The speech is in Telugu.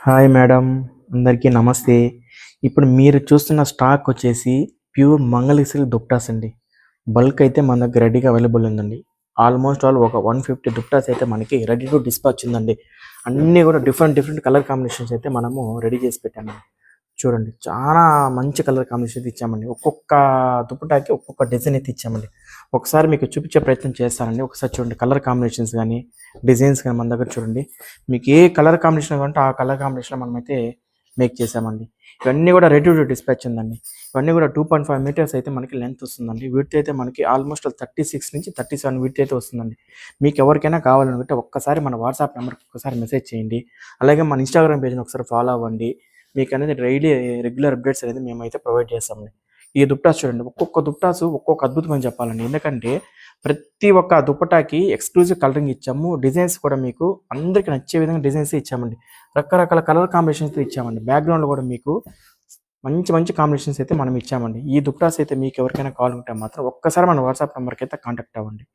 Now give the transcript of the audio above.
హాయ్ మేడం, అందరికీ నమస్తే. ఇప్పుడు మీరు చూస్తున్న స్టాక్ వచ్చేసి ప్యూర్ మంగళగిరి దుప్టాస్ అండి. బల్క్ అయితే మన దగ్గర రెడీగా అవైలబుల్ ఉందండి. ఆల్మోస్ట్ ఆల్ ఒక 150 దుప్టాస్ అయితే మనకి రెడీ టు డిస్పాచ్ ఉందండి. అన్నీ కూడా డిఫరెంట్ కలర్ కాంబినేషన్స్ అయితే మనము రెడీ చేసి పెట్టామండి. చూడండి, చాలా మంచి కలర్ కాంబినేషన్ అయితే ఇచ్చామండి. ఒక్కొక్క దుపటాకి ఒక్కొక్క డిజైన్ అయితే ఇచ్చామండి. ఒకసారి మీకు చూపించే ప్రయత్నం చేస్తానండి. ఒకసారి చూడండి, కలర్ కాంబినేషన్స్ కానీ డిజైన్స్ కానీ మన దగ్గర చూడండి. మీకు ఏ కలర్ కాంబినేషన్ కంటే ఆ కలర్ కాంబినేషన్ మనమైతే మేక్ చేసామండి. ఇవన్నీ కూడా రెడీ టు డిస్పాచ్ ఉందండి. ఇవన్నీ కూడా 2.5 మీటర్స్ అయితే మనకి లెంత్ వస్తుందండి. విడ్త్ అయితే మనకి ఆల్మోస్ట్ 36 నుంచి 37 విడ్త్ అయితే వస్తుందండి. మీకు ఎవరికైనా కావాలనుకుంటే ఒక్కసారి మన వాట్సాప్ నెంబర్కి ఒక్కసారి మెసేజ్ చేయండి. అలాగే మన ఇన్స్టాగ్రామ్ పేజ్ని ఒకసారి ఫాలో అవ్వండి. మీకు అనేది రెగ్యులర్ అప్డేట్స్ అనేది మేమైతే ప్రొవైడ్ చేస్తామండి. ఈ దుప్టాస్ చూడండి, ఒక్కొక్క దుప్టాసు ఒక్కొక్క అద్భుతమని చెప్పాలండి. ఎందుకంటే ప్రతి ఒక్క దుప్పటాకి ఎక్స్క్లూజివ్ కలరింగ్ ఇచ్చాము. డిజైన్స్ కూడా మీకు అందరికి నచ్చే విధంగా డిజైన్స్ ఇచ్చామండి. రకరకాల కలర్ కాంబినేషన్స్ ఇచ్చామండి. బ్యాక్గ్రౌండ్లో కూడా మీకు మంచి కాంబినేషన్స్ అయితే మనం ఇచ్చామండి. ఈ దుప్టాస్ అయితే మీకు ఎవరికైనా కావాలంటే మాత్రం ఒక్కసారి మన వాట్సాప్ నెంబర్కి అయితే కాంటాక్ట్ అవ్వండి.